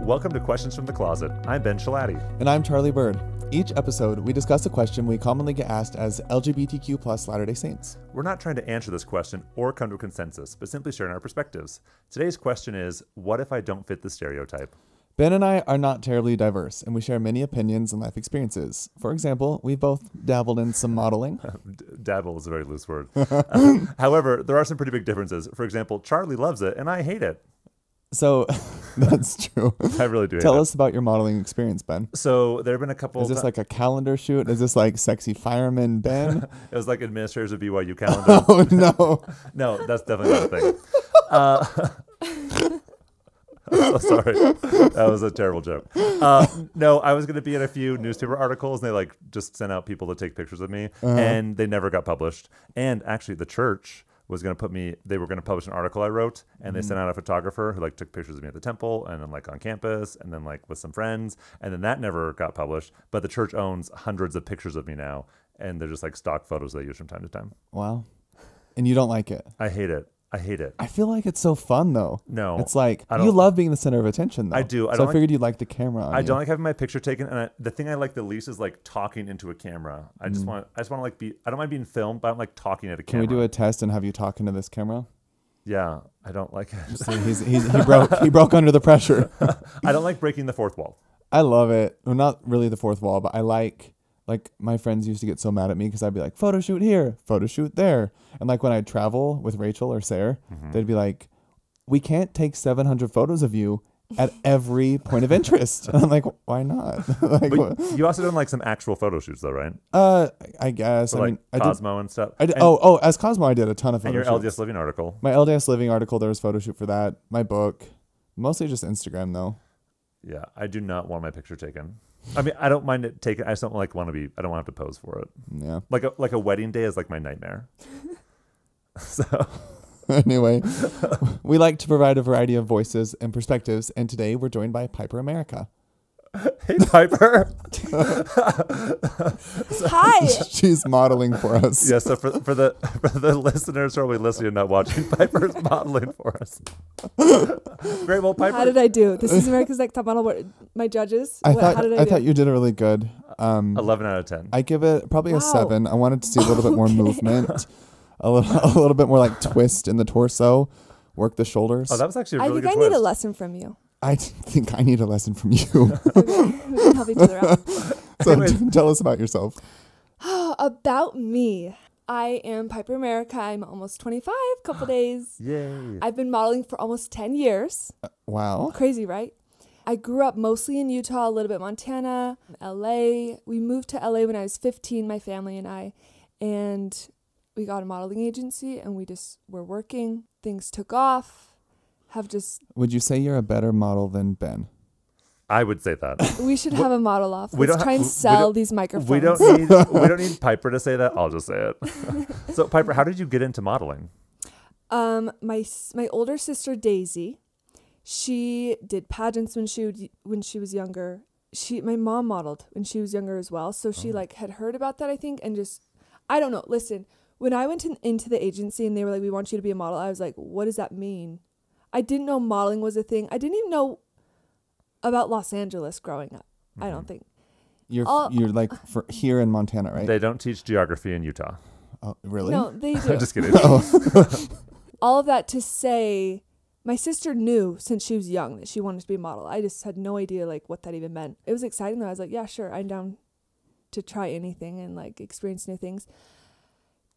Welcome to Questions from the Closet. I'm Ben Shalati. And I'm Charlie Bird. Each episode, we discuss a question we commonly get asked as LGBTQ plus Latter-day Saints. We're not trying to answer this question or come to a consensus, but simply sharing our perspectives. Today's question is, what if I don't fit the stereotype? Ben and I are not terribly diverse, and we share many opinions and life experiences. For example, we've both dabbled in some modeling. Dabble is a very loose word. However, there are some pretty big differences. For example, Charlie loves it, and I hate it. So, that's true. I really do. Tell us about your modeling experience, Ben. So there have been a couple. Is this like a calendar shoot? Is this like sexy fireman Ben? It was like administrators of BYU calendar. Oh no, no, that's definitely not a thing. I'm so sorry. That was a terrible joke. No, I was going to be in a few newspaper articles, and they like just sent out people to take pictures of me, and they never got published. And actually, the church was going to put me, they were going to publish an article I wrote, and they sent out a photographer who like took pictures of me at the temple and then like on campus and then like with some friends, and then that never got published. But the church owns hundreds of pictures of me now, and they're just like stock photos they use from time to time. Wow. And you don't like it? I hate it. I hate it. I feel like it's so fun though. No. It's like, you love being the center of attention though. I do. So I figured you'd like the camera on I you. don't like having my picture taken, and the thing I like the least is like talking into a camera. I just want to like be, I don't mind being filmed, but I'm like talking at a camera. Can we do a test and have you talk into this camera? Yeah, I don't like it. See, he broke under the pressure. I don't like breaking the fourth wall. I love it. Well, not really the fourth wall, but I like my friends used to get so mad at me because I'd be like, photo shoot here, photo shoot there. And like when I'd travel with Rachel or Sarah, they'd be like, we can't take 700 photos of you at every point of interest. And I'm like, why not? Like, but you also done like some actual photo shoots though, right? I guess. For, like Cosmo and stuff. I did, as Cosmo, I did a ton of photo shoots. And your LDS Living article. My LDS Living article, there was photo shoot for that. My book, mostly just Instagram though. Yeah, I do not want my picture taken. I mean, I don't mind it taken. I just don't like want to be. I don't want to have to pose for it. Yeah, like a wedding day is like my nightmare. So, anyway, we like to provide a variety of voices and perspectives, and today we're joined by Pyper America. Hey, Pyper. Hi. She's modeling for us. Yeah. So for the listeners who are only listening and not watching, Pyper's modeling for us. Great. Well, Pyper. How did I do? This is America's Next Top Model. What, my judges. I thought you did really good. 11 out of 10. I give it probably a 7. I wanted to see a little bit more movement, a little bit more like twist in the torso, work the shoulders. Oh, that was actually a really good I twist. need a lesson from you. I think I need a lesson from you. We can help each other out. So tell us about yourself. About me. I am Pyper America. I'm almost 25, couple days. Yay. I've been modeling for almost 10 years. Wow. Crazy, right? I grew up mostly in Utah, a little bit Montana, LA. We moved to LA when I was 15, my family and I, and we got a modeling agency and we just were working. Things took off. Would you say you're a better model than Ben? I would say that. We should have a model off. Let's try and sell these microphones. We don't need Pyper to say that. I'll just say it. So Pyper, how did you get into modeling? My older sister Daisy, she did pageants when she was younger. My mom modeled when she was younger as well. So she like had heard about that, I think, and just, I don't know. Listen, when I went into the agency and they were like, we want you to be a model, I was like, what does that mean? I didn't know modeling was a thing. I didn't even know about Los Angeles growing up. I don't think. You're like here in Montana, right? They don't teach geography in Utah. Oh, really? No, they do. I'm just kidding. All of that to say, my sister knew since she was young that she wanted to be a model. I just had no idea like what that even meant. It was exciting though. I was like, yeah, sure, I'm down to try anything and like experience new things.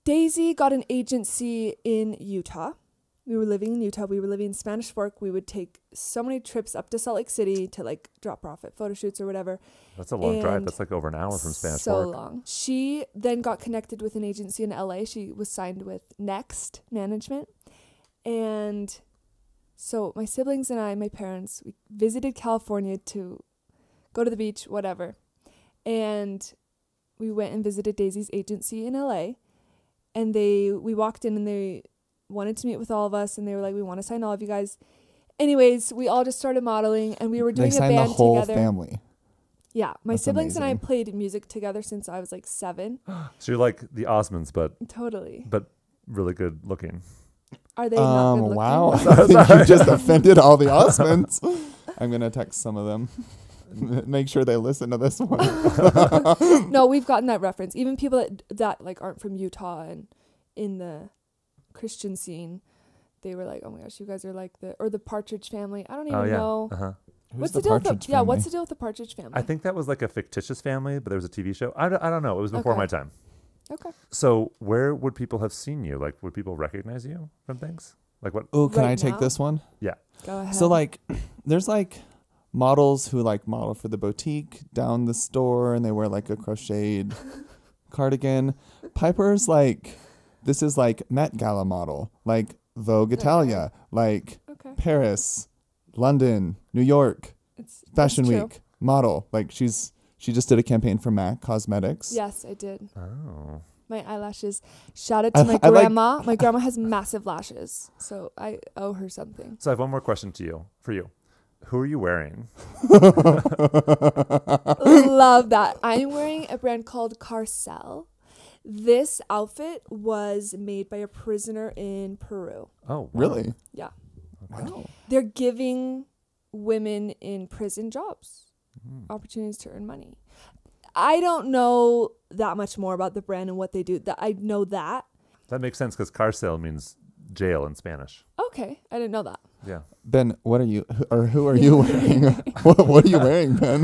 Daisy got an agency in Utah. We were living in Utah. We were living in Spanish Fork. We would take so many trips up to Salt Lake City to like drop off at photo shoots or whatever. That's a long drive. That's like over an hour from Spanish Fork. So long. She then got connected with an agency in LA. She was signed with Next Management. And so my siblings and I, my parents, we visited California to go to the beach, whatever. And we went and visited Daisy's agency in LA. And we walked in and they wanted to meet with all of us, and they were like, we want to sign all of you guys. Anyways, we all just started modeling, and we were doing a band together. The whole family. Yeah, my That's siblings amazing. and I played music together since I was like 7. So you're like the Osmonds, but Totally. but really good looking. Are they not good looking? Wow. I think you just offended all the Osmonds. I'm going to text some of them. Make sure they listen to this one. No, we've gotten that reference. Even people that like aren't from Utah and in the Christian scene, they were like, "Oh my gosh, you guys are like the Partridge Family." I don't even know. Uh-huh. Who's the Partridge Family? Yeah, what's the deal with the Partridge Family? I think that was like a fictitious family, but there was a TV show. I don't know. It was before my time. Okay. So where would people have seen you? Like, would people recognize you from things? Like what? Oh, can Right I take now? this one? Yeah. Go ahead. So like, there's like models who like model for the boutique down the store, and they wear like a crocheted cardigan. Piper's like, this is like Met Gala model, like Vogue Italia, like okay. Paris, London, New York, Fashion true. Week model. Like she just did a campaign for MAC Cosmetics. Yes, I did. Oh. My eyelashes. Shout out to my grandma. My grandma has massive lashes, so I owe her something. So I have one more question for you. Who are you wearing? Love that. I'm wearing a brand called Carcel. This outfit was made by a prisoner in Peru. Oh, wow. Really? Yeah. Wow. They're giving women in prison jobs, opportunities to earn money. I don't know that much more about the brand and what they do. That I know that. That makes sense because cárcel means jail in Spanish. Okay, I didn't know that. Yeah. Ben, what are you, or who are you wearing? What are you wearing, Ben?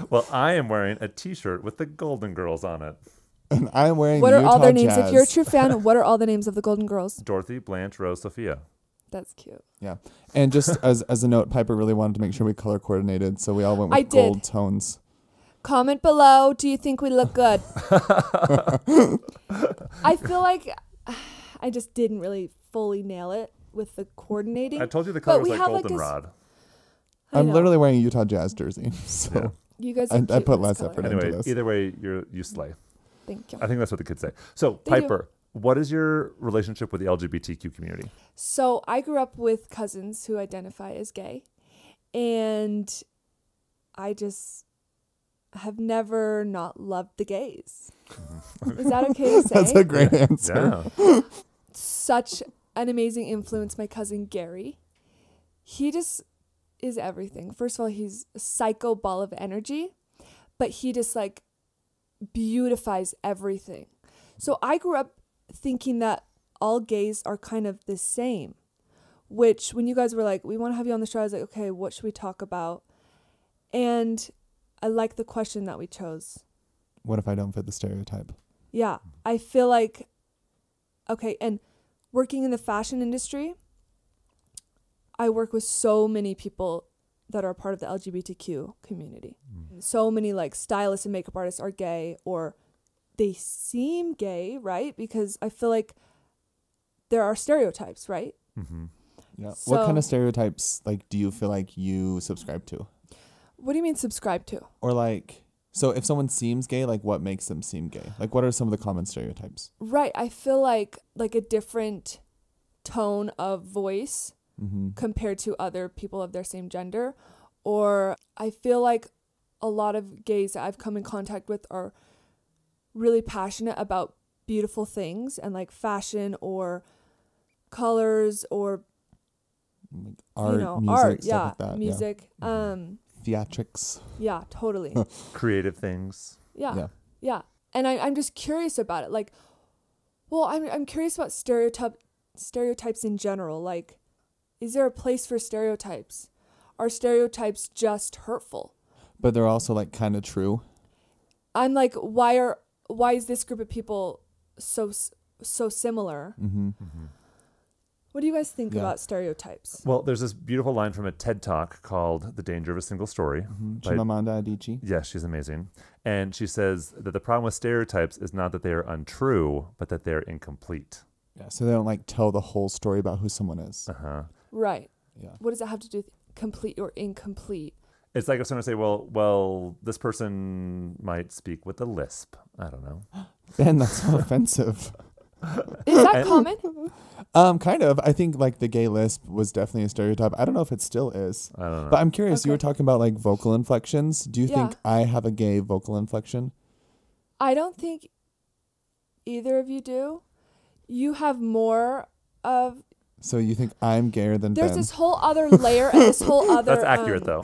Well, I am wearing a T-shirt with the Golden Girls on it. And I'm wearing What are Utah all their names? Jazz. If you're a true fan, what are all the names of the Golden Girls? Dorothy, Blanche, Rose, Sophia. That's cute. Yeah. And just as a note, Piper really wanted to make sure we color coordinated, so we all went with I gold did. tones. Comment below. Do you think we look good? I feel like I just didn't really fully nail it with the coordinating. I told you the color was we like have, like, goldenrod. I I'm know. literally wearing a Utah Jazz jersey, so Yeah. You guys are I cute put in this less effort color. into Anyway, this. either way, you slay. Thank you. I think that's what the kids say. So, They do. Piper, what is your relationship with the LGBTQ community? So I grew up with cousins who identify as gay, and I just have never not loved the gays. Is that okay to say? That's a great answer. Yeah. Such an amazing influence, my cousin Gary. He just is everything. First of all, he's a psycho ball of energy, but he just like beautifies everything. So I grew up thinking that all gays are kind of the same, which when you guys were like, we want to have you on the show, I was like, okay, what should we talk about? And I like the question that we chose. What if I don't fit the stereotype? Yeah, I feel like, okay, and working in the fashion industry, I work with so many people that are a part of the LGBTQ community. So many like stylists and makeup artists are gay, or they seem gay, right? Because I feel like there are stereotypes, right? Mm-hmm. Yeah. What So- kind of stereotypes like do you feel like you subscribe to? What do you mean subscribe to? Or like, so if someone seems gay, like what makes them seem gay? Like what are some of the common stereotypes? Right, I feel like a different tone of voice compared to other people of their same gender. Or I feel like a lot of gays that I've come in contact with are really passionate about beautiful things and like fashion or colors or Like art, music, art, stuff yeah, like that. music. Theatrics. Yeah, totally. Creative things. Yeah. And I'm just curious about it. Like, well, I'm curious about stereotypes in general. Like, is there a place for stereotypes? Are stereotypes just hurtful? But they're also like kind of true. I'm like, why is this group of people so similar? What do you guys think about stereotypes? Well, there's this beautiful line from a TED Talk called "The Danger of a Single Story." by- Chimamanda Adichie. Yes, she's amazing. And she says that the problem with stereotypes is not that they are untrue, but that they're incomplete. Yeah, so they don't like tell the whole story about who someone is. Uh-huh. Right. Yeah. What does that have to do with complete or incomplete? It's like if someone say, well, this person might speak with a lisp. I don't know. Ben, that's so offensive. Is that common? Kind of. I think like the gay lisp was definitely a stereotype. I don't know if it still is. I don't know. But I'm curious, you Okay. were talking about like vocal inflections. Do you think Yeah. I have a gay vocal inflection? I don't think either of you do. You have more of So you think I'm gayer than There's Ben? this whole other layer and this whole other. That's accurate, though.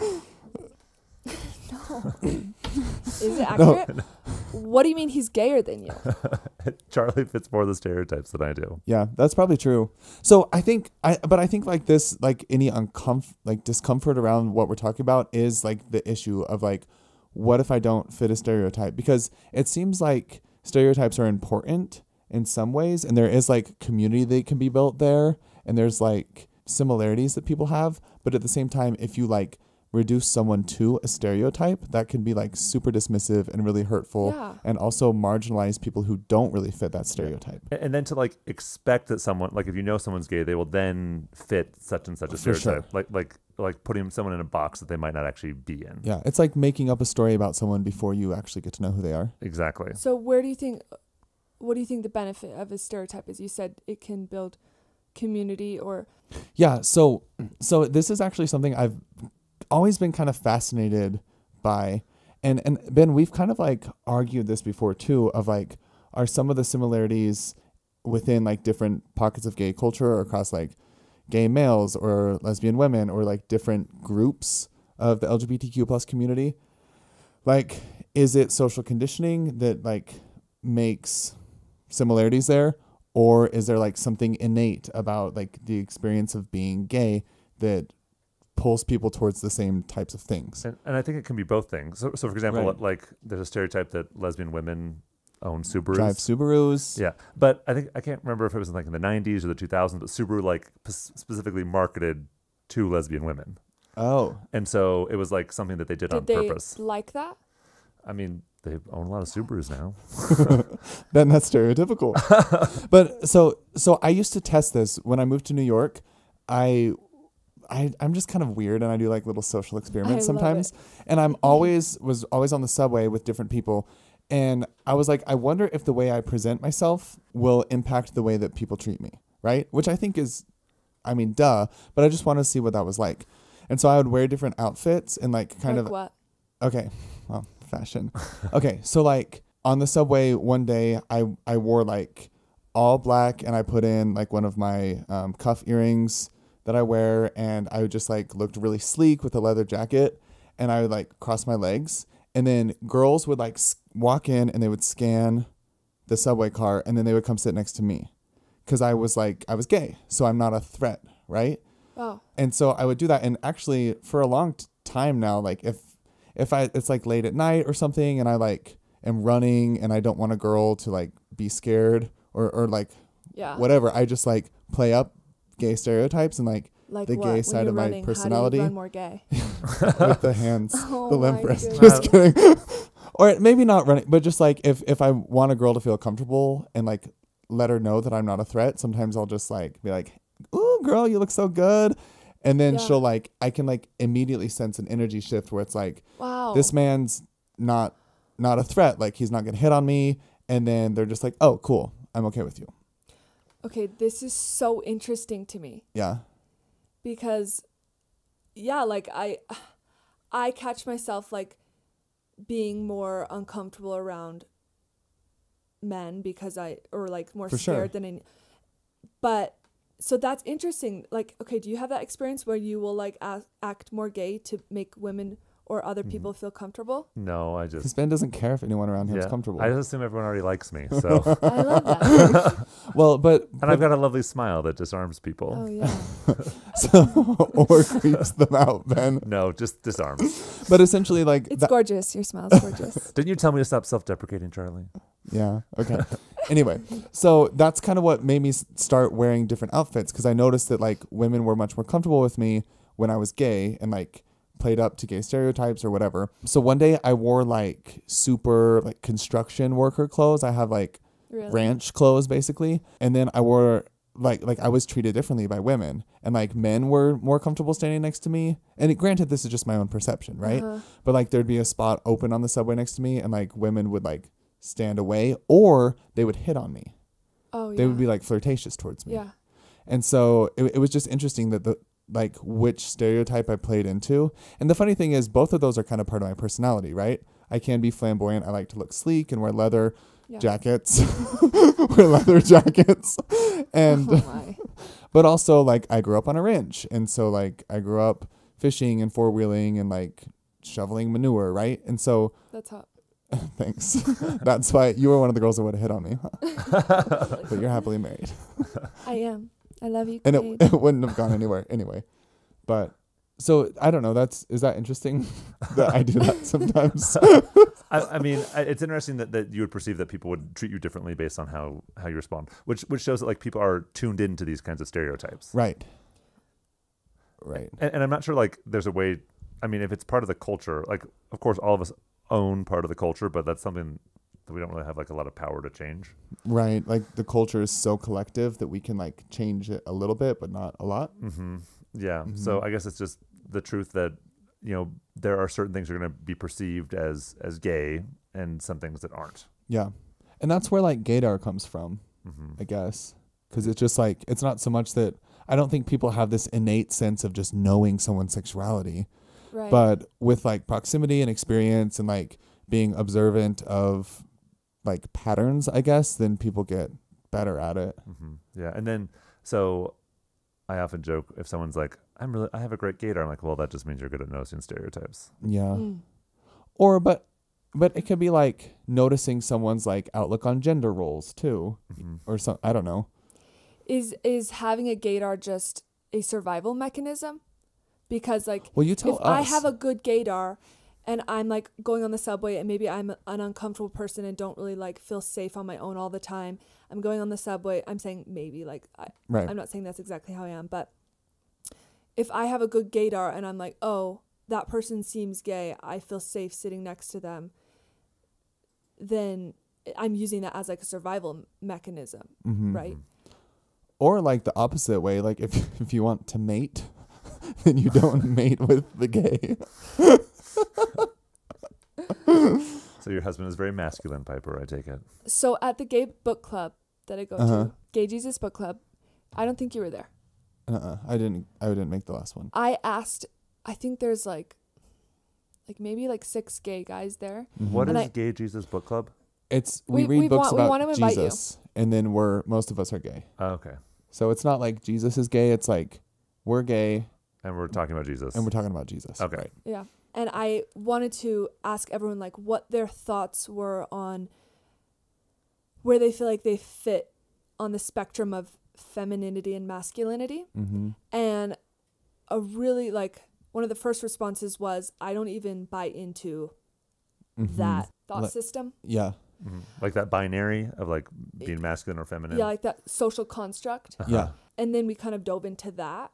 No. Is it accurate? No. What do you mean he's gayer than you? Charlie fits more of the stereotypes than I do. Yeah, that's probably true. So I think like this, like any discomfort around what we're talking about is like the issue of like, what if I don't fit a stereotype? Because it seems like stereotypes are important in some ways, and there is like community that can be built there, and there's like similarities that people have. But at the same time, if you like reduce someone to a stereotype, that can be like super dismissive and really hurtful, and also marginalize people who don't really fit that stereotype. And then to like expect that someone, like if you know someone's gay, they will then fit such and such a stereotype. Sure. Like putting someone in a box that they might not actually be in. Yeah, it's like making up a story about someone before you actually get to know who they are. Exactly. So what do you think the benefit of a stereotype is? You said it can build community or... Yeah, so this is actually something I've always been kind of fascinated by. And Ben, we've kind of like argued this before too, of like, are some of the similarities within like different pockets of gay culture or across like gay males or lesbian women or like different groups of the LGBTQ plus community? Like, is it social conditioning that like makes similarities there? Or is there like something innate about like the experience of being gay that pulls people towards the same types of things? And I think it can be both things. So for example, like there's a stereotype that lesbian women own Subarus. Drive Subarus. Yeah. But I can't remember if it was like in the 90s or the 2000s, but Subaru like specifically marketed to lesbian women. Oh. And so it was like something that they did on purpose. Did they like that? I mean, they own a lot of Subarus now. Then that's stereotypical. But so I used to test this when I moved to New York. I'm just kind of weird, and I do like little social experiments sometimes. And was always on the subway with different people. And I was like, I wonder if the way I present myself will impact the way that people treat me, right? Which I think is, I mean, duh, but I just want to see what that was like. And so I would wear different outfits and like kind of what? Okay, well, fashion. Okay, so like on the subway one day, I wore like all black, and I put in like one of my cuff earrings that I wear, and I just like looked really sleek with a leather jacket, and I would like cross my legs, and then girls would like walk in and they would scan the subway car, and then they would come sit next to me because I was gay, so I'm not a threat, right? Oh. And so I would do that, and actually for a long time now, like if it's like late at night or something, and I like am running and I don't want a girl to like be scared or like whatever, I just like play up gay stereotypes and like the what? gay side of my personality. How do you run more gay? With the hands, the limp wrist. Just kidding. Or maybe not running, but just like if I want a girl to feel comfortable and like let her know that I'm not a threat, sometimes I'll just like be like, "Ooh, girl, you look so good." And then she'll like, I can like immediately sense an energy shift where it's like, wow, this man's not a threat. Like he's not going to hit on me. And then they're just like, oh, cool. I'm okay with you. Okay. This is so interesting to me. Yeah. Because like I catch myself like being more uncomfortable around men because or like more scared than but so that's interesting. Like, okay, do you have that experience where you will like act more gay to make women or other people feel comfortable? No, because Ben doesn't care if anyone around him is comfortable. I just assume everyone already likes me. So I love that. Well, and I've got a lovely smile that disarms people. Oh yeah. Or creeps them out, Ben. No, just disarms. But essentially, like it's gorgeous. Your smile's gorgeous. Didn't you tell me to stop self-deprecating, Charlie? Yeah. Okay. Anyway, so that's kind of what made me start wearing different outfits, because I noticed that like women were much more comfortable with me when I was gay and like played up to gay stereotypes or whatever. So one day I wore like super like construction worker clothes. I have like ranch clothes basically. And then I wore like I was treated differently by women, and like men were more comfortable standing next to me. And granted, this is just my own perception, right? But like there'd be a spot open on the subway next to me, and like women would like stand away, or they would hit on me. Oh, yeah. They would be like flirtatious towards me. Yeah. And so it was just interesting that like which stereotype I played into. And the funny thing is both of those are kind of part of my personality, right? I can be flamboyant. I like to look sleek and wear leather jackets. And But also, like, I grew up on a ranch. And so, like, I grew up fishing and four-wheeling and, like, shoveling manure, right? And so... That's hot. Thanks. That's why you were one of the girls that would have hit on me. Huh? But you're happily married. I am. I love you, And Cade. it wouldn't have gone anywhere anyway. But... So, I don't know. Is that interesting that I do that sometimes? I mean, it's interesting that you would perceive that people would treat you differently based on how you respond, which shows that like people are tuned into these kinds of stereotypes. Right. And I'm not sure like there's a way. I mean, if it's part of the culture, like of course all of us own part of the culture, but that's something that we don't really have like a lot of power to change. Right. Like the culture is so collective that we can like change it a little bit, but not a lot. Mm-hmm. Yeah. Mm-hmm. So I guess it's just the truth that, you know, there are certain things that are going to be perceived as gay and some things that aren't. Yeah. And that's where like gaydar comes from, I guess. Because it's just like, it's not so much that I don't think people have this innate sense of just knowing someone's sexuality. Right. But with like proximity and experience and like being observant of like patterns, I guess, then people get better at it. Mm-hmm. Yeah. And then, so I often joke if someone's like, I have a great gaydar. I'm like, well, that just means you're good at noticing stereotypes. Yeah. Or, but it could be like noticing someone's like outlook on gender roles too, or some, I don't know. Is having a gaydar just a survival mechanism? Because like, well, you tell if us. I have a good gaydar and I'm like going on the subway and maybe I'm an uncomfortable person and don't really like feel safe on my own all the time. I'm going on the subway. I'm saying maybe like, I'm not saying that's exactly how I am, but if I have a good gaydar and I'm like, oh, that person seems gay, I feel safe sitting next to them, then I'm using that as like a survival mechanism, right? Or like the opposite way, like if you want to mate, then you don't mate with the gay. So your husband is very masculine, Pyper, I take it. So at the gay book club that I go to, Gay Jesus Book Club, I don't think you were there. I didn't make the last one. I asked, I think there's like maybe like 6 gay guys there. What is Gay Jesus Book Club? It's we read books we about want to invite Jesus, and then most of us are gay. Oh, okay. So it's not like Jesus is gay. It's like we're gay, and we're talking about Jesus. And we're talking about Jesus. Okay. Right. Yeah. And I wanted to ask everyone like what their thoughts were on where they feel like they fit on the spectrum of femininity and masculinity. And a really like one of the first responses was, I don't even buy into that thought system. Yeah. Like that binary of like being masculine or feminine. Yeah, like that social construct. Yeah. And then we kind of dove into that,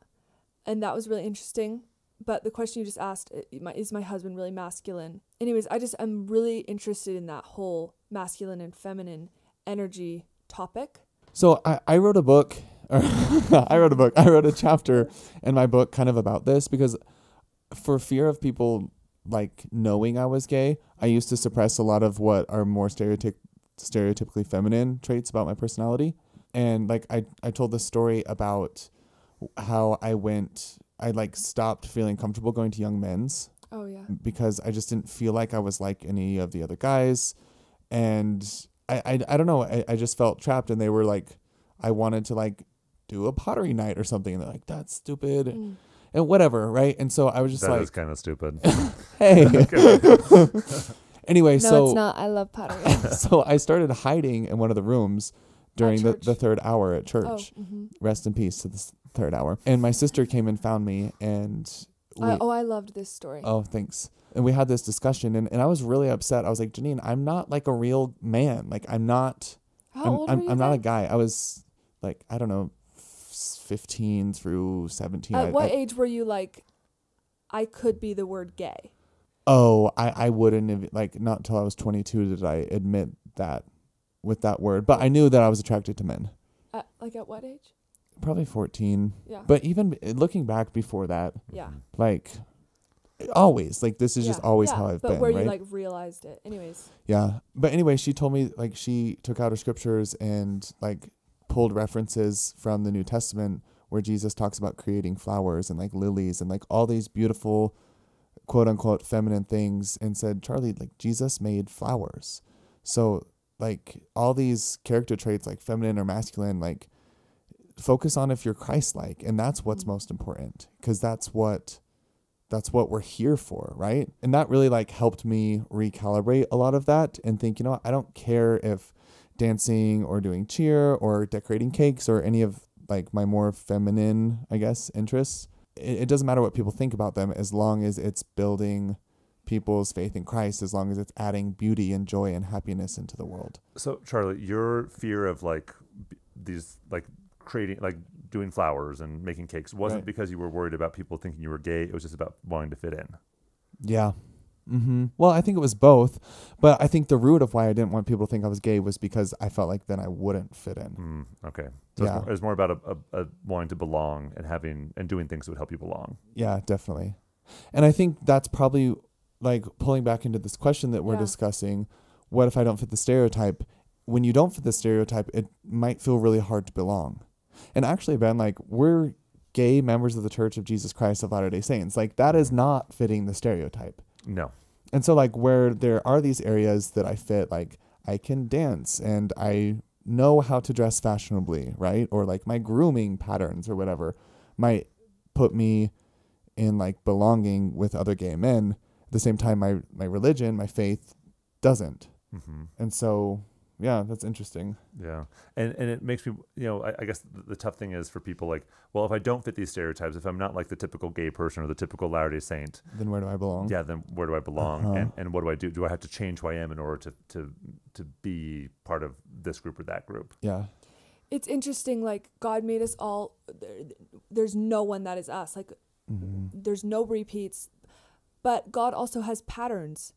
and that was really interesting. But the question you just asked, is my husband really masculine? Anyways, I'm really interested in that whole masculine and feminine energy topic. So I wrote a book. I wrote a chapter in my book kind of about this because for fear of people like knowing I was gay, I used to suppress a lot of what are more stereotypically feminine traits about my personality. And like I told this story about how I like stopped feeling comfortable going to young men's. Oh yeah. Because I just didn't feel like I was like any of the other guys. And I don't know, I just felt trapped, and they were like, I wanted to like do a pottery night or something, and they're like, that's stupid. And whatever, right? And so I was just that like, is kind of stupid. Hey. Anyway, no, it's not. I love pottery. So I started hiding in one of the rooms during the third hour at church. Rest in peace to this third hour. And my sister came and found me, and I loved this story. Oh, thanks. And we had this discussion, and I was really upset. I was like, Janine, I'm not like a real man. Like I'm not. How old were you I'm not then? a guy. I was like, I don't know, 15 through 17. At what age were you like, I could be the word gay? Oh, I wouldn't have, like, not until I was 22 did I admit that with that word. But I knew that I was attracted to men. At what age? Probably 14. Yeah. But even looking back before that, Yeah. like, always, like, this is just always how I've been, But where right? you, like, realized it. Anyways. Yeah. But anyway, she told me, like, she took out her scriptures and, like, pulled references from the New Testament where Jesus talks about creating flowers and, like, lilies and, like, all these beautiful, quote unquote, feminine things, and said, Charlie, like, Jesus made flowers. So, like, all these character traits, like feminine or masculine, like, focus on if you're Christ-like, and that's what's most important, because that's what we're here for, right? And that really like helped me recalibrate a lot of that and think, I don't care if dancing or doing cheer or decorating cakes or any of like my more feminine, I guess, interests. It doesn't matter what people think about them as long as it's building people's faith in Christ, as long as it's adding beauty and joy and happiness into the world. So Charlie, your fear of like these like creating like doing flowers and making cakes wasn't Right. because you were worried about people thinking you were gay. It was just about wanting to fit in. Yeah. Well, I think it was both, but I think the root of why I didn't want people to think I was gay was because I felt like then I wouldn't fit in. Okay. So Yeah. it was more about a wanting to belong and having and doing things that would help you belong. Yeah, definitely. And I think that's probably like pulling back into this question that we're Yeah. discussing. What if I don't fit the stereotype? When you don't fit the stereotype, it might feel really hard to belong. And actually, Ben, like we're gay members of the Church of Jesus Christ of Latter-day Saints. Like that is not fitting the stereotype. No. And so like where there are these areas that I fit, like I can dance and I know how to dress fashionably, right? Or like my grooming patterns or whatever might put me in like belonging with other gay men. At the same time, my religion, my faith doesn't. And so, yeah, that's interesting. Yeah. And it makes me, I guess the tough thing is for people like, well, if I don't fit these stereotypes, if I'm not like the typical gay person or the typical Latter-day Saint, Then where do I belong? yeah, then where do I belong? And what do I do? Do I have to change who I am in order to be part of this group or that group? Yeah. It's interesting, like God made us all. There's no one that is us. Like there's no repeats, but God also has patterns.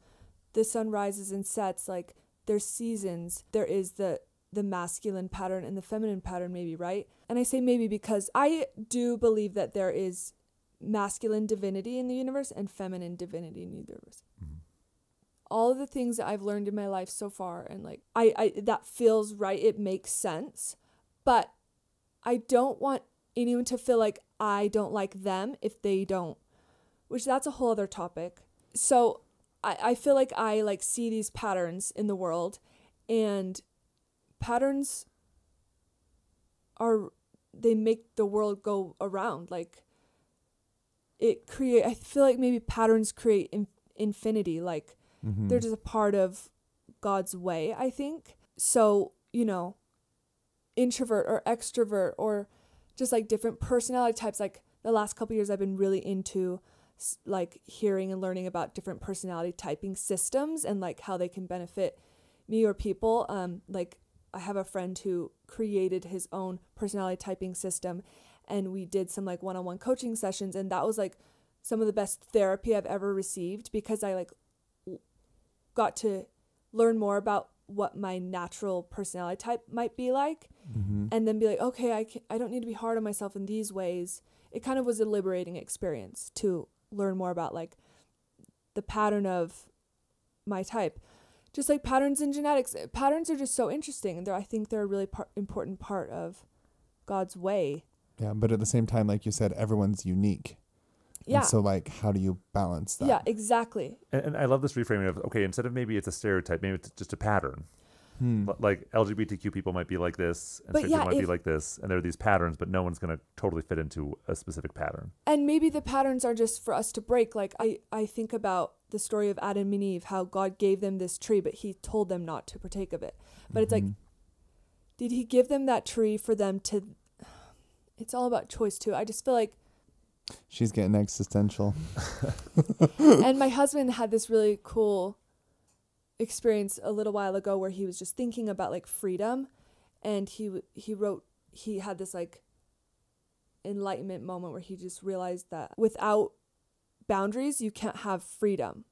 The sun rises and sets. Like there's seasons. There is the masculine pattern and the feminine pattern, maybe, right? And I say maybe because I do believe that there is masculine divinity in the universe and feminine divinity in the universe. All of the things that I've learned in my life so far, and like I that feels right. It makes sense. But I don't want anyone to feel like I don't like them if they don't, which that's a whole other topic. So I feel like I like see these patterns in the world, and patterns they make the world go around. Like I feel like maybe patterns create infinity. Like they're just a part of God's way, I think. So, introvert or extrovert or just like different personality types. Like the last couple of years I've been really into like hearing and learning about different personality typing systems and like how they can benefit me or people. Like I have a friend who created his own personality typing system, and we did some like one-on-one coaching sessions, and that was like some of the best therapy I've ever received, because I like got to learn more about what my natural personality type might be like, and then be like, okay, I don't need to be hard on myself in these ways. It kind of was a liberating experience to learn more about like the pattern of my type. Just like patterns in genetics, patterns are just so interesting, and I think they're a really important part of God's way. Yeah, but at the same time, like you said, everyone's unique. Yeah. And so like, how do you balance that? Yeah, exactly. And I love this reframing of, okay, instead of maybe it's a stereotype, maybe it's just a pattern. Like LGBTQ people might be like this, and straight people might be like this, and there are these patterns, but no one's going to totally fit into a specific pattern. And maybe the patterns are just for us to break. Like I think about the story of Adam and Eve, how God gave them this tree, but he told them not to partake of it. But it's like, did he give them that tree for them to... It's all about choice too. I just feel like... She's getting existential. And my husband had this really cool experience a little while ago where he was just thinking about like freedom, and he had this like enlightenment moment where he just realized that without boundaries you can't have freedom.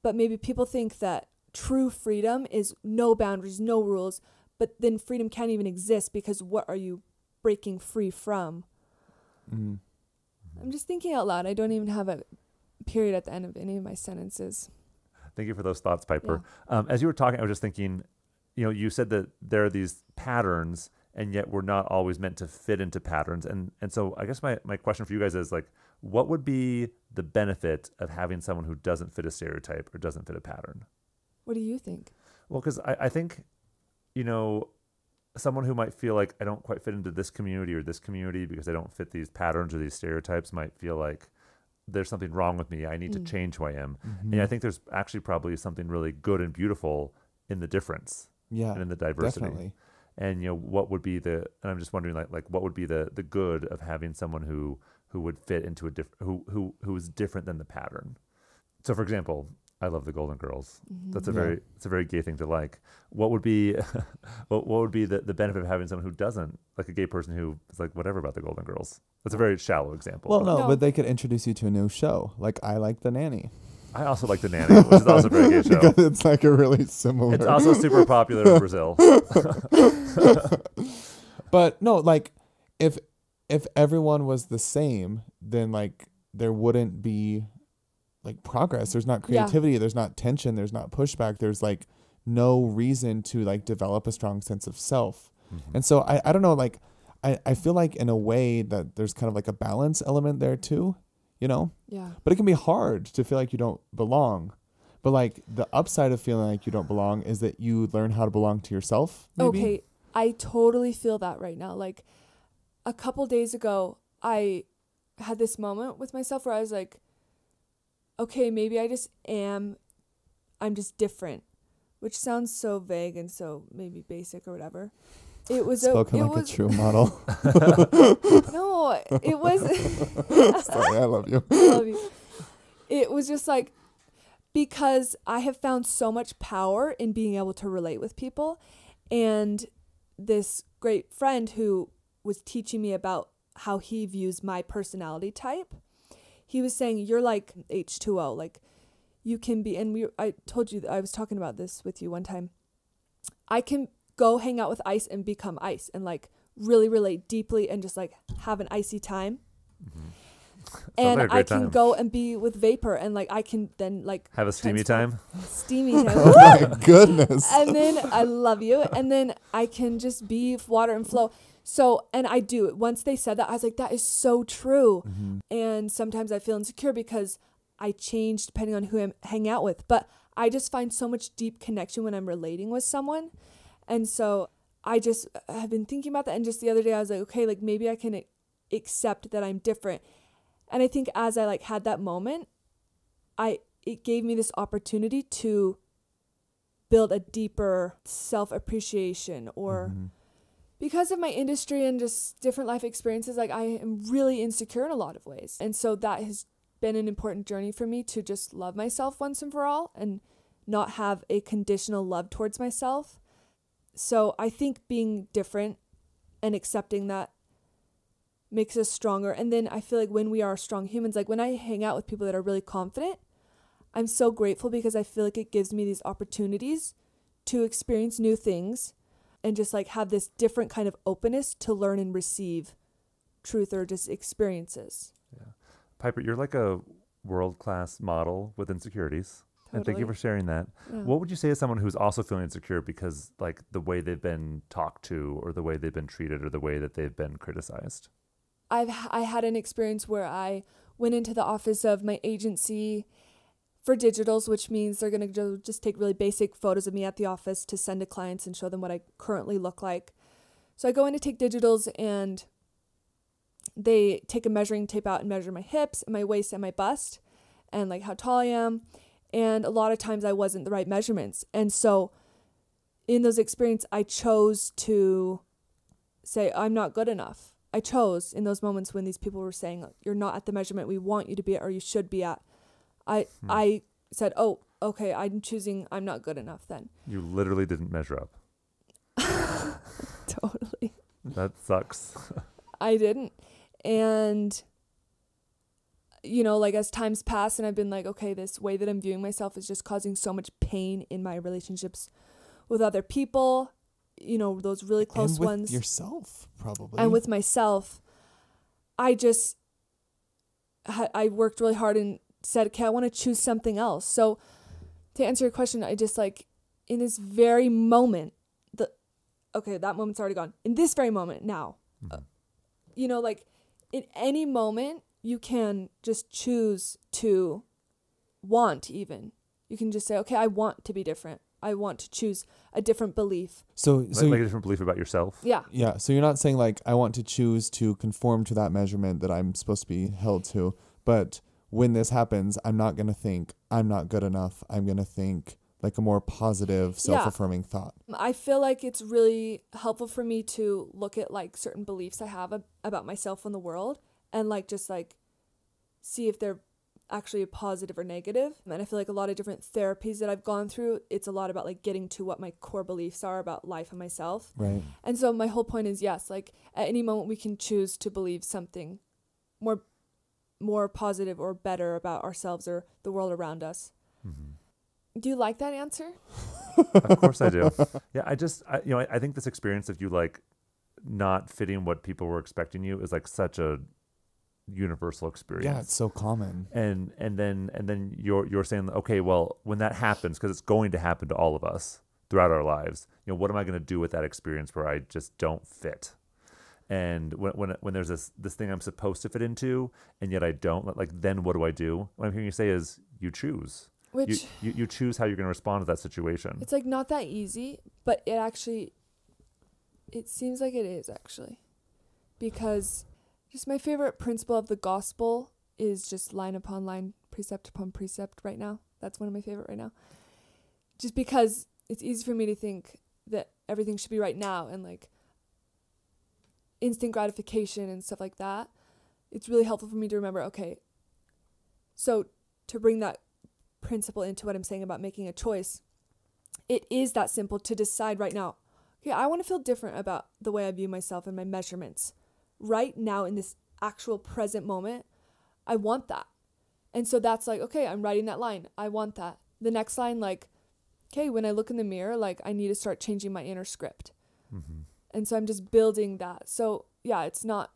But maybe people think that true freedom is no boundaries, no rules, but then freedom can't even exist, because what are you breaking free from? I'm just thinking out loud. I don't even have a period at the end of any of my sentences. Thank you for those thoughts, Pyper. As you were talking, I was just thinking, you said that there are these patterns, and yet we're not always meant to fit into patterns. And so I guess my question for you guys is like, what would be the benefit of having someone who doesn't fit a stereotype or doesn't fit a pattern? What do you think? Well, because I think, someone who might feel like I don't quite fit into this community or this community because I don't fit these patterns or these stereotypes might feel like there's something wrong with me. I need to change who I am. And I think there's actually probably something really good and beautiful in the difference and in the diversity. Definitely. And, what would be and I'm just wondering like what would be the good of having someone who would fit into a who is different than the pattern. So for example, I love the Golden Girls. That's it's a very gay thing to like. What would be what would be the benefit of having someone who doesn't, like a gay person who is like whatever about the Golden Girls? That's a very shallow example. Well, no, but they could introduce you to a new show. Like I Like the Nanny. I also like The Nanny, which is also a very gay show. Because it's like a really similar. It's also super popular in Brazil. But no, like if everyone was the same, then like there wouldn't be like progress. There's not creativity. There's not tension. There's not pushback. There's like no reason to like develop a strong sense of self. And so I don't know, like I feel like in a way that there's kind of like a balance element there too, Yeah. But it can be hard to feel like you don't belong. But like the upside of feeling like you don't belong is that you learn how to belong to yourself. Maybe. Okay, I totally feel that right now. Like a couple days ago, I had this moment with myself where I was like, okay, maybe I'm just different, which sounds so vague and so maybe basic or whatever. It was spoken like a true model. No, it was. Sorry, I love you. I love you. It was just like, because I have found so much power in being able to relate with people, and this great friend who was teaching me about how he views my personality type, he was saying you're like H2O, like you can be, and I told you that I was talking about this with you one time. I can go hang out with ice and become ice and like really relate deeply and just like have an icy time. And like I can go and be with vapor and like I can then like have a steamy time. Steamy time. Oh my goodness. And then I love you. And then I can just be water and flow. So, and I do. Once they said that, I was like, that is so true. And sometimes I feel insecure because I change depending on who I'm hanging out with. But I just find so much deep connection when I'm relating with someone. And so I just have been thinking about that. And just the other day I was like, okay, like maybe I can accept that I'm different. And I think as I like had that moment, it gave me this opportunity to build a deeper self-appreciation, or because of my industry and just different life experiences, like I am really insecure in a lot of ways. And so that has been an important journey for me to just love myself once and for all and not have a conditional love towards myself. So I think being different and accepting that makes us stronger. And then I feel like when we are strong humans, like when I hang out with people that are really confident, I'm so grateful because I feel like it gives me these opportunities to experience new things and just like have this different kind of openness to learn and receive truth or just experiences. Yeah. Pyper, you're like a world-class model with insecurities. Totally. And thank you for sharing that. Yeah. What would you say to someone who's also feeling insecure because like the way they've been talked to or the way they've been treated or the way that they've been criticized? I had an experience where I went into the office of my agency for digitals, which means they're going to just take really basic photos of me at the office to send to clients and show them what I currently look like. So I go in to take digitals and they take a measuring tape out and measure my hips and my waist and my bust and like how tall I am. And a lot of times I wasn't the right measurements. And so in those experiences, I chose to say, I'm not good enough. I chose in those moments when these people were saying, you're not at the measurement we want you to be at or you should be at. I said, oh, okay, I'm choosing I'm not good enough then. You literally didn't measure up. Totally. That sucks. I didn't. And, you know, like as times pass and I've been like, okay, this way that I'm viewing myself is just causing so much pain in my relationships with other people, you know, those really close and with ones. Yourself, probably. And with myself. I worked really hard and said, okay, I want to choose something else. So to answer your question, I just like in this very moment, that moment's already gone. In this very moment now, you know, like in any moment, you can just choose to want even. You can just say, okay, I want to be different. I want to choose a different belief. So like a different belief about yourself. Yeah. yeah, so you're not saying like I want to choose to conform to that measurement that I'm supposed to be held to, but when this happens, I'm not going to think I'm not good enough. I'm going to think like a more positive, self-affirming thought. I feel like it's really helpful for me to look at like certain beliefs I have about myself and the world, and like just like see if they're actually positive or negative. And I feel like a lot of different therapies that I've gone through, it's a lot about like getting to what my core beliefs are about life and myself. Right. And so my whole point is, yes, like at any moment we can choose to believe something more positive or better about ourselves or the world around us. Mm-hmm. Do you like that answer? Of course I do. Yeah, I think this experience of you like not fitting what people were expecting you is like such a universal experience. Yeah, it's so common. And then you're saying, okay, well, when that happens, because it's going to happen to all of us throughout our lives, what am I going to do with that experience where I just don't fit? And when there's this thing I'm supposed to fit into, and yet I don't, like then what do I do? What I'm hearing you say is you choose. Which you choose how you're going to respond to that situation. it's like not that easy, but it seems like it is actually, because just my favorite principle of the gospel is just line upon line, precept upon precept right now. That's one of my favorite right now. Just because it's easy for me to think that everything should be right now and like instant gratification and stuff like that. It's really helpful for me to remember, okay, so to bring that principle into what I'm saying about making a choice, it is that simple to decide right now, okay, I want to feel different about the way I view myself and my measurements. Right now in this actual present moment, I want that. And so that's like, okay, I'm writing that line. I want that. The next line, like, okay, when I look in the mirror, like I need to start changing my inner script. Mm-hmm. And so I'm just building that. So yeah, it's not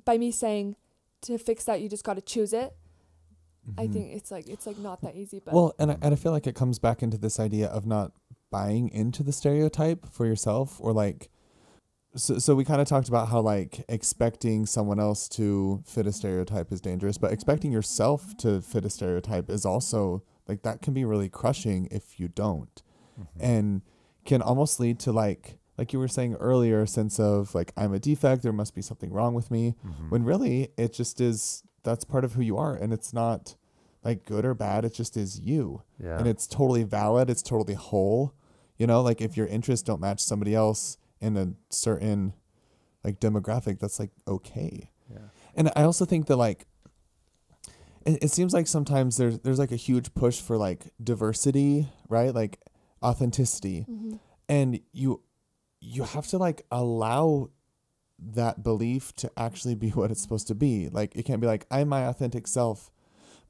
by me saying to fix that, you just got to choose it. I think it's like not that easy. But well, and I feel like it comes back into this idea of not buying into the stereotype for yourself, or like, so we kind of talked about how like expecting someone else to fit a stereotype is dangerous, but expecting yourself to fit a stereotype is also like, that can be really crushing if you don't, and can almost lead to like you were saying earlier, a sense of like, I'm a defect, there must be something wrong with me, when really it just is, that's part of who you are, and it's not like good or bad, it just is you. Yeah. And it's totally valid, it's totally whole. Like if your interests don't match somebody else in a certain like demographic, that's like okay. Yeah. And I also think that like it seems like sometimes there's like a huge push for like diversity, right? Like authenticity. And you have to like allow that belief to actually be what it's supposed to be. Like it can't be like, I'm my authentic self,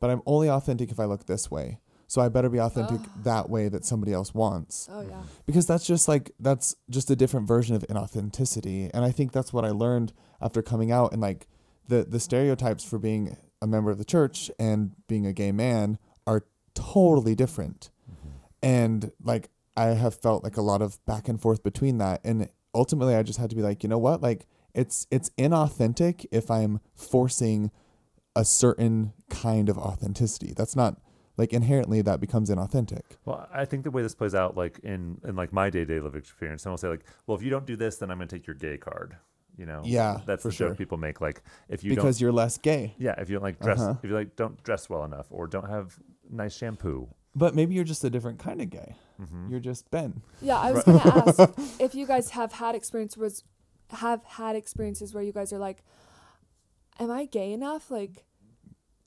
but I'm only authentic if I look this way. So I better be authentic that way that somebody else wants. oh yeah. Because that's just a different version of inauthenticity. And I think that's what I learned after coming out, and like the stereotypes for being a member of the church and being a gay man are totally different. And like I have felt like a lot of back and forth between that. And ultimately I just had to be like, you know what? Like it's inauthentic if I'm forcing a certain kind of authenticity. That's not like inherently that becomes inauthentic. Well, I think the way this plays out, like in like my day-to-day living experience, someone will say like, well, if you don't do this, then I'm going to take your gay card. Yeah, that's for the joke sure. people make. Like if you because don't, you're less gay. yeah, if you don't like dress, if you like don't dress well enough, or don't have nice shampoo. But maybe you're just a different kind of gay. You're just Ben. Yeah, I was going to ask if you guys have had experiences where you guys are like, am I gay enough? Like,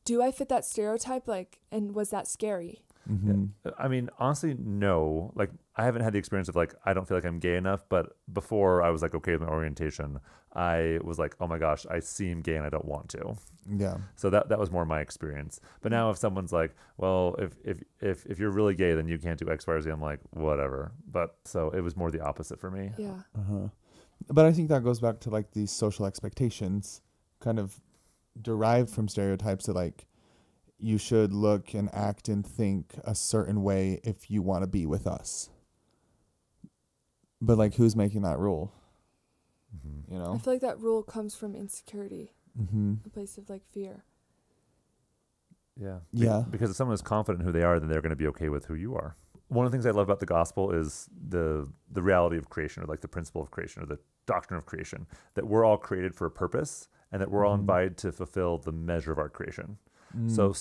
do I fit that stereotype? Like, and was that scary? Yeah. I mean, honestly, no. Like, I haven't had the experience of like, I don't feel like I'm gay enough. But before I was like, okay with my orientation, I was like, oh my gosh, I seem gay and I don't want to. Yeah. So that was more my experience. But now if someone's like, well, if you're really gay, then you can't do X, Y, or Z, I'm like, whatever. But so it was more the opposite for me. Yeah. But I think that goes back to like these social expectations kind of derived from stereotypes that like you should look and act and think a certain way if you want to be with us. But like, who's making that rule? You know? I feel like that rule comes from insecurity, a place of like fear. Yeah. Yeah. Because if someone is confident in who they are, then they're going to be okay with who you are. one of the things I love about the gospel is the reality of creation, or like the principle of creation, or the doctrine of creation, that we're all created for a purpose, and that we're all invited to fulfill the measure of our creation. So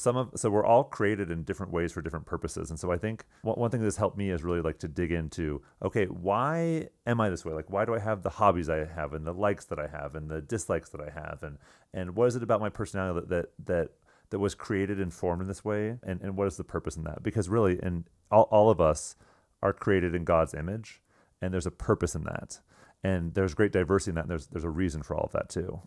we're all created in different ways for different purposes. And so I think one thing that's helped me is really like to dig into, okay, why am I this way? Like, why do I have the hobbies I have, and the likes that I have, and the dislikes that I have, and what is it about my personality that was created and formed in this way, and what is the purpose in that? Because really, and all of us are created in God's image, and there's a purpose in that, and there's great diversity in that, and there's a reason for all of that too.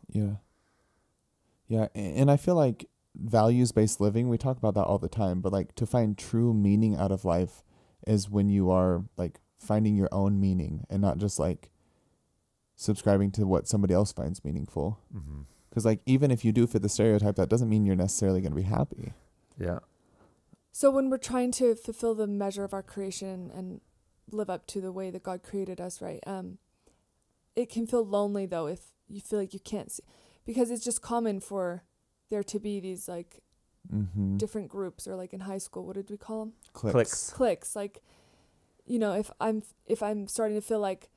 Yeah, and I feel like values-based living, we talk about that all the time, but like to find true meaning out of life is when you are like finding your own meaning and not just like subscribing to what somebody else finds meaningful. Because like even if you do fit the stereotype, that doesn't mean you're necessarily going to be happy. Yeah. So when we're trying to fulfill the measure of our creation and live up to the way that God created us, right? It can feel lonely though if you feel like you can't see, because it's just common for there to be these like different groups, or like in high school, what did we call them? Cliques. Like, you know, if I'm starting to feel like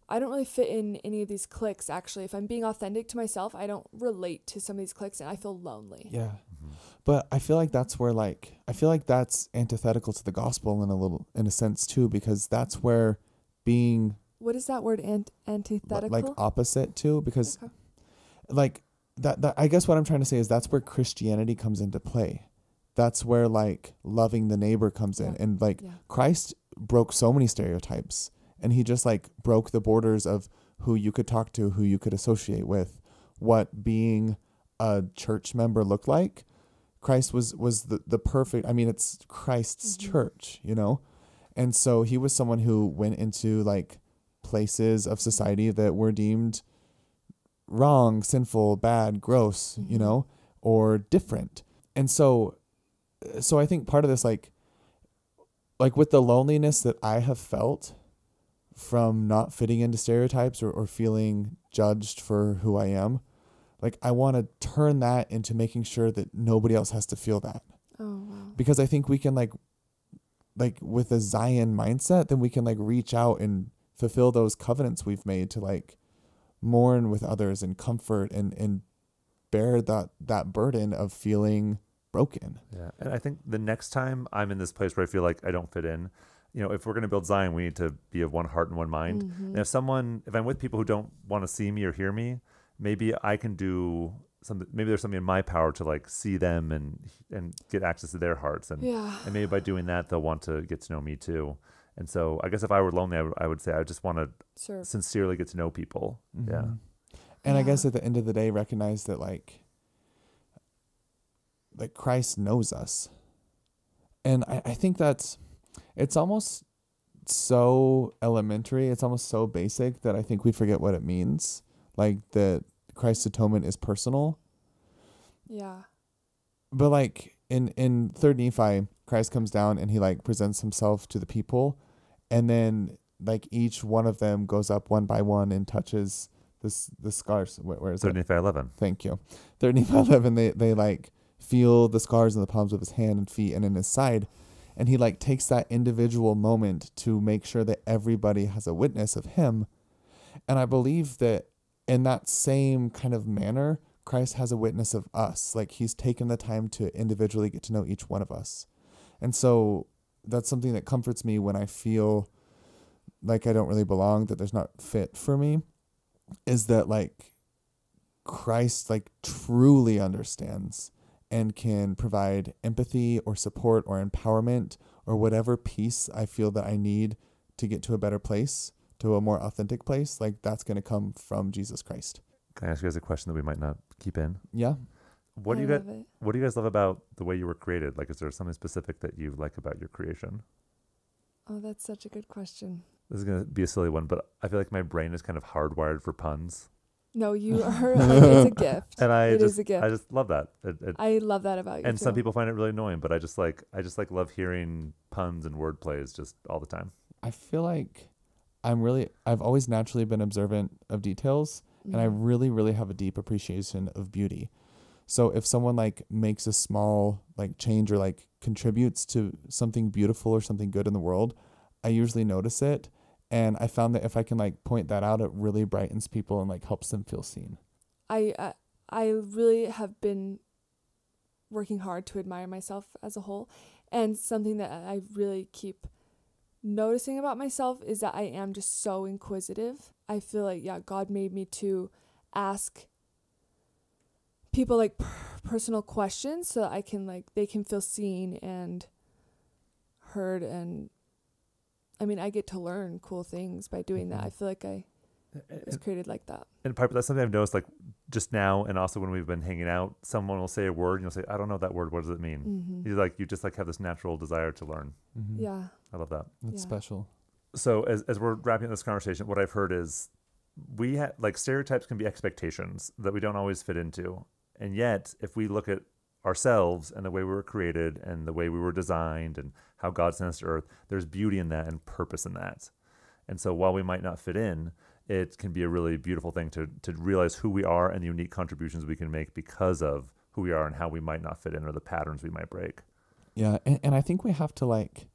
I don't really fit in any of these cliques, actually, if I'm being authentic to myself, I don't relate to some of these cliques and I feel lonely. Yeah. But I feel like that's where that's antithetical to the gospel in a sense too, because that's where being, what is that word, antithetical? Like opposite to, because like that I guess what I'm trying to say is that's where Christianity comes into play. That's where like loving the neighbor comes in, and like Christ broke so many stereotypes, and he just like broke the borders of who you could talk to, who you could associate with, what being a church member looked like. Christ was the perfect, I mean, it's Christ's church, you know? And so he was someone who went into like places of society that were deemed wrong, sinful, bad, gross, you know, or different. And so I think part of this, like with the loneliness that I have felt from not fitting into stereotypes or feeling judged for who I am, like I want to turn that into making sure that nobody else has to feel that. Oh, wow. Because I think we can like with a Zion mindset, then we can like reach out and fulfill those covenants we've made to like mourn with others and comfort and bear that burden of feeling broken. Yeah. And I think the next time I'm in this place where I feel like I don't fit in, you know, if we're going to build Zion, we need to be of one heart and one mind. And if I'm with people who don't want to see me or hear me, maybe I can do something. Maybe there's something in my power to like see them and get access to their hearts. And maybe by doing that, they'll want to get to know me too. And so I guess if I were lonely, I would say I just want to sincerely get to know people. Yeah. And I guess at the end of the day, recognize that like Christ knows us. And I think it's almost so elementary. It's almost so basic that I think we forget what it means. Like that Christ's atonement is personal. Yeah. But like in 3rd Nephi, Christ comes down and he like presents himself to the people, and then like each one of them goes up one by one and touches the scars. Where is 3rd it? Nephi 11. Thank you. 3rd Nephi 11. They like feel the scars in the palms of his hand and feet and in his side, and he like takes that individual moment to make sure that everybody has a witness of him. And I believe that in that same kind of manner, Christ has a witness of us. Like he's taken the time to individually get to know each one of us. And so that's something that comforts me when I feel like I don't really belong, that there's not fit for me, is that like Christ like truly understands and can provide empathy or support or empowerment or whatever peace I feel that I need to get to a better place, to a more authentic place. Like that's going to come from Jesus Christ. Can I ask you guys a question that we might not keep in? Yeah. What do you guys love about the way you were created? Like, is there something specific that you like about your creation? Oh, that's such a good question. This is going to be a silly one, but I feel like my brain is kind of hardwired for puns. No, you are. Like, it's a gift. And it is a gift. I just love that. I love that about you. And too. some people find it really annoying, but I just love hearing puns and word plays just all the time. I feel like I've always naturally been observant of details, and I really, really have a deep appreciation of beauty. So if someone like makes a small like change or like contributes to something beautiful or something good in the world, I usually notice it. And I found that if I can like point that out, it really brightens people and like helps them feel seen. I really have been working hard to admire myself as a whole. And something that I really keep noticing about myself is that I am just so inquisitive. I feel like, yeah, God made me to ask people like personal questions so that I can like, they can feel seen and heard. And I mean, I get to learn cool things by doing that. I feel like I was created like that. And Piper, that's something I've noticed, like just now, and also when we've been hanging out, someone will say a word, and you'll say, "I don't know that word. What does it mean?" You just like have this natural desire to learn. Yeah, I love that. That's special. So as we're wrapping up this conversation, what I've heard is we have like stereotypes can be expectations that we don't always fit into, and yet if we look at ourselves and the way we were created and the way we were designed and how God sent us to earth, there's beauty in that and purpose in that. And so while we might not fit in, it can be a really beautiful thing to realize who we are and the unique contributions we can make because of who we are and how we might not fit in or the patterns we might break. Yeah. And I think we have to like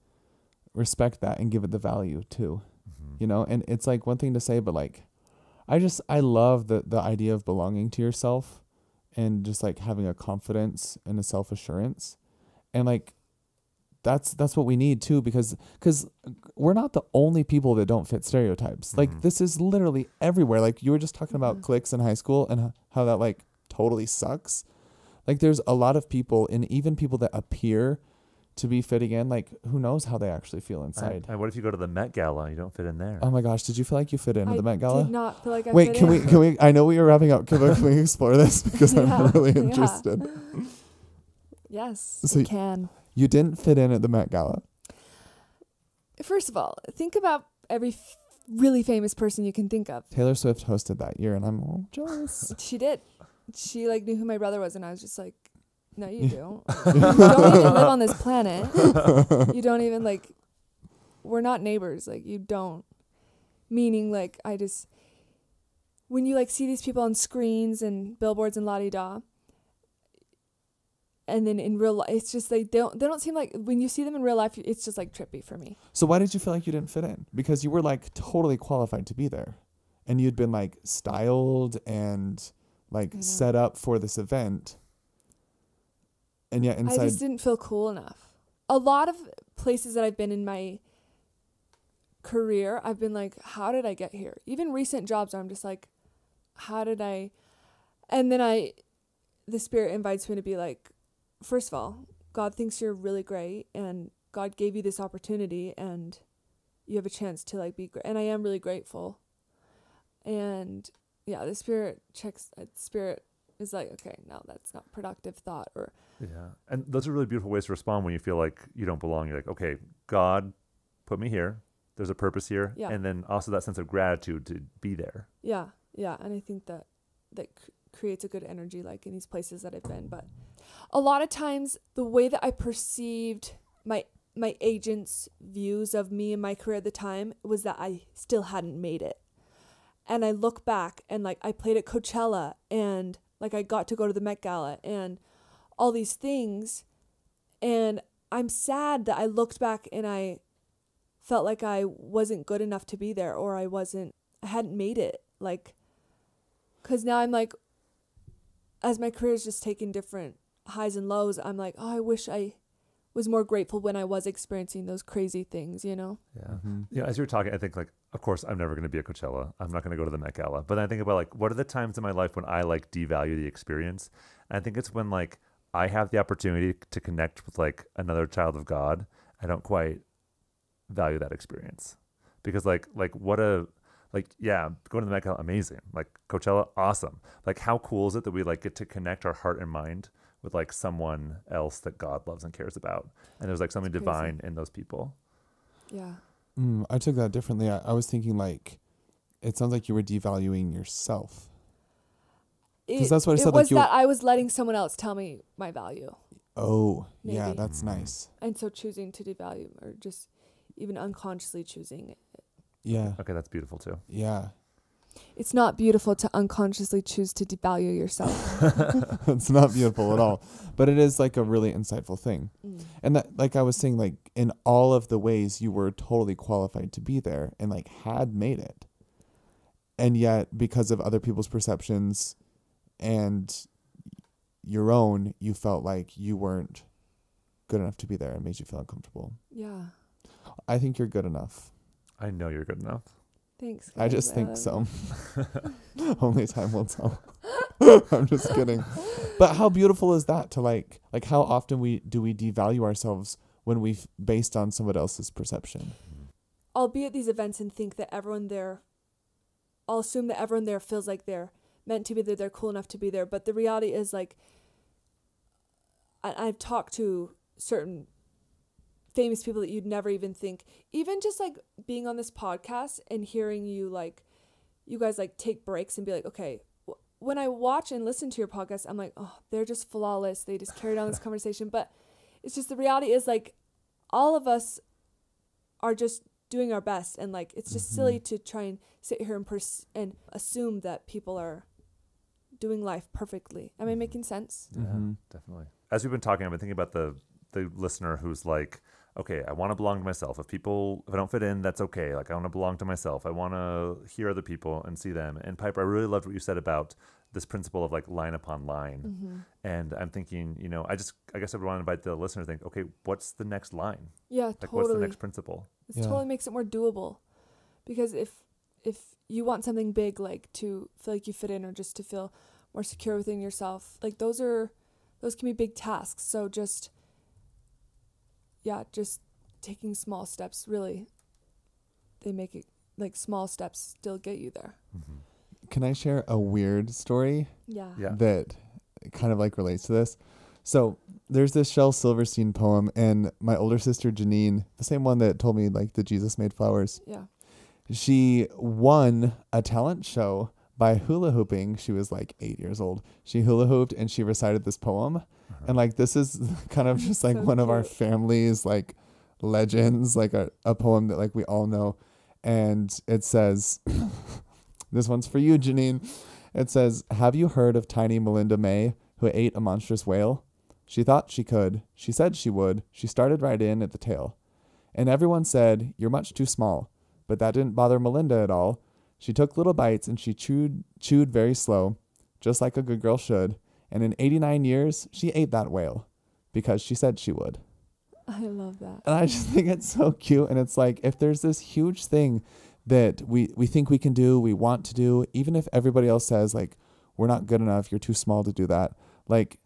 respect that and give it the value too, you know, and it's like one thing to say, but like, I love the idea of belonging to yourself and just like having a confidence and a self-assurance. And like, that's what we need too, because we're not the only people that don't fit stereotypes. Like this is literally everywhere. Like you were just talking about cliques in high school and how that like totally sucks. Like there's a lot of people, and even people that appear to be fitting in, like who knows how they actually feel inside. And what if you go to the Met Gala, you don't fit in there? Oh my gosh, did you feel like you fit in at the Met Gala? I did not feel like I Wait, fit can in. we I know we were wrapping up. Can we explore this? Because I'm really interested. Yes, So we can. You didn't fit in at the Met Gala. First of all, think about every really famous person you can think of. Taylor Swift hosted that year, and I'm a little jealous. She did. She like knew who my brother was, and I was just like, no, you don't. You don't even live on this planet. You don't even like, we're not neighbors. Like you don't. Meaning like when you like see these people on screens and billboards and la-di-da, and then in real life, it's just like they don't seem like, when you see them in real life, it's just like trippy for me. So why did you feel like you didn't fit in? Because you were like totally qualified to be there, and you'd been like styled and like set up for this event, and yet inside, I just didn't feel cool enough. A lot of places that I've been in my career, I've been like, how did I get here? Even recent jobs, I'm just like, how did I? And then the Spirit invites me to be like, first of all, God thinks you're really great, and God gave you this opportunity, and you have a chance to like be great. And I am really grateful. And yeah, the Spirit is like, okay, no, that's not productive thought. Or yeah, and those are really beautiful ways to respond when you feel like you don't belong. You're like, okay, God put me here. There's a purpose here, and then also that sense of gratitude to be there. Yeah, and I think that creates a good energy, like in these places that I've been. But a lot of times, the way that I perceived my agent's views of me and my career at the time was that I still hadn't made it. And I look back, and like I played at Coachella, and like I got to go to the Met Gala and all these things, and I'm sad that I looked back and I felt like I wasn't good enough to be there, or I hadn't made it. Like, because now I'm like, as my career's just taken different highs and lows, I'm like, oh, I wish I was more grateful when I was experiencing those crazy things, you know? Yeah. Yeah. As you're talking, I think like, of course, I'm never going to be at Coachella. I'm not going to go to the Met Gala. But then I think about like, what are the times in my life when I like devalue the experience? And I think it's when like I have the opportunity to connect with like another child of God. I don't quite value that experience, because going to the Met Gala, amazing. Like Coachella, awesome. Like how cool is it that we like get to connect our heart and mind with like someone else that God loves and cares about, and there's like something divine in those people. Yeah. I took that differently. I was thinking like, it sounds like you were devaluing yourself. Because that's what I said. It was that I was letting someone else tell me my value. Oh, maybe. Yeah, that's nice. And so choosing to devalue, or just even unconsciously choosing it. Yeah. Okay, that's beautiful too. Yeah. It's not beautiful to unconsciously choose to devalue yourself. It's not beautiful at all, but it is like a really insightful thing. And that, like I was saying, like in all of the ways you were totally qualified to be there and like had made it. And yet because of other people's perceptions and your own, you felt like you weren't good enough to be there and made you feel uncomfortable. Yeah. I think you're good enough. I know you're good enough. Thanks. I just think so. Only time will tell. I'm just kidding. But how beautiful is that to like how often do we devalue ourselves when we've based on somebody else's perception? I'll be at these events and think that I'll assume that everyone there feels like they're meant to be there, they're cool enough to be there. But the reality is like, I've talked to certain famous people that you'd never even think, even just like being on this podcast and hearing you guys like take breaks and be like, okay, when I watch and listen to your podcast, I'm like, oh, they're just flawless. They just carried on this conversation. But it's just, the reality is like all of us are just doing our best. And like, it's just silly to try and sit here and assume that people are doing life perfectly. Am I making sense? Yeah, definitely. As we've been talking, I've been thinking about the listener who's like, okay, I want to belong to myself. If I don't fit in, that's okay. Like, I want to belong to myself. I want to hear other people and see them. And Pyper, I really loved what you said about this principle of like line upon line. And I'm thinking, I guess I would want to invite the listener to think, okay, what's the next line? Yeah, like, totally. What's the next principle? This totally makes it more doable. Because if you want something big, like to feel like you fit in or just to feel more secure within yourself, like those can be big tasks. So just taking small steps, really, they make it like small steps still get you there. Can I share a weird story? Yeah. That kind of like relates to this? So there's this Shel Silverstein poem, and my older sister Janine, the same one that told me like the Jesus made flowers. Yeah. She won a talent show by hula hooping. She was like 8 years old. She hula hooped and she recited this poem. And like, this is kind of just like So one of our cute. family's like legends, like a poem that like we all know. And it says, this one's for you, Janine. It says, have you heard of tiny Melinda May who ate a monstrous whale? She thought she could. She said she would. She started right in at the tail. And everyone said, you're much too small. But that didn't bother Melinda at all. She took little bites and she chewed very slow, just like a good girl should. And in 89 years, she ate that whale because she said she would. I love that. And I just think it's so cute. And it's like, if there's this huge thing that we think we can do, we want to do, even if everybody else says like, we're not good enough, you're too small to do that. Like,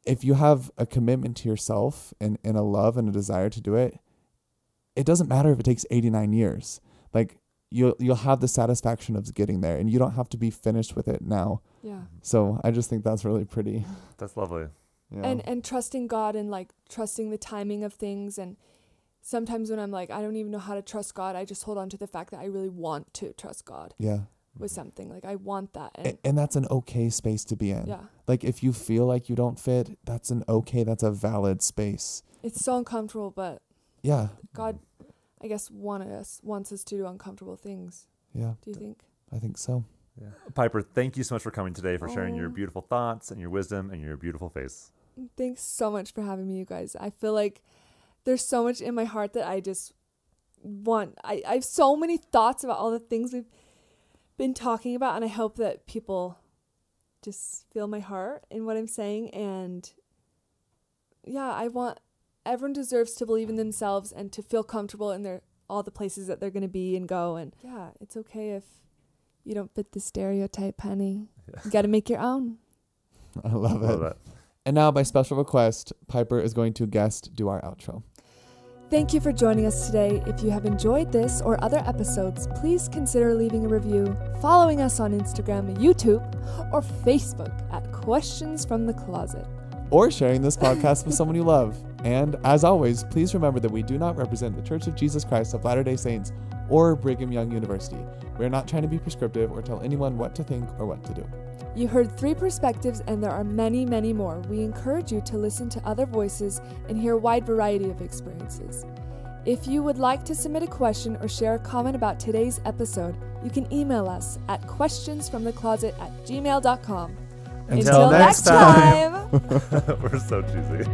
if you have a commitment to yourself and a love and a desire to do it, it doesn't matter if it takes 89 years. Like, you'll have the satisfaction of getting there, and you don't have to be finished with it now. Yeah. So I just think that's really pretty. That's lovely. Yeah. And trusting God and like trusting the timing of things. And sometimes when I'm like, I don't even know how to trust God, I just hold on to the fact that I really want to trust God Yeah. with something. Like, I want that. And that's an okay space to be in. Yeah. Like, if you feel like you don't fit, that's a valid space. It's so uncomfortable, but Yeah. God, I guess, wants us to do uncomfortable things. Yeah. Do you think? I think so. Yeah. Pyper, thank you so much for coming today, for sharing your Oh. beautiful thoughts and your wisdom and your beautiful face. Thanks so much for having me, you guys. I feel like there's so much in my heart that I just want. I have so many thoughts about all the things we've been talking about, and I hope that people just feel my heart in what I'm saying. And yeah, everyone deserves to believe in themselves and to feel comfortable in all the places that they're going to be and go. And yeah, it's okay if you don't fit the stereotype, honey. Yeah. You got to make your own. I love it. Love that. And now, by special request, Pyper is going to guest do our outro. Thank you for joining us today. If you have enjoyed this or other episodes, please consider leaving a review, following us on Instagram, YouTube, or Facebook at Questions from the Closet. Or sharing this podcast with someone you love. And as always, please remember that we do not represent the Church of Jesus Christ of Latter-day Saints or Brigham Young University. We are not trying to be prescriptive or tell anyone what to think or what to do. You heard 3 perspectives, and there are many, many more. We encourage you to listen to other voices and hear a wide variety of experiences. If you would like to submit a question or share a comment about today's episode, you can email us at questionsfromthecloset@gmail.com. Until next time. We're so cheesy.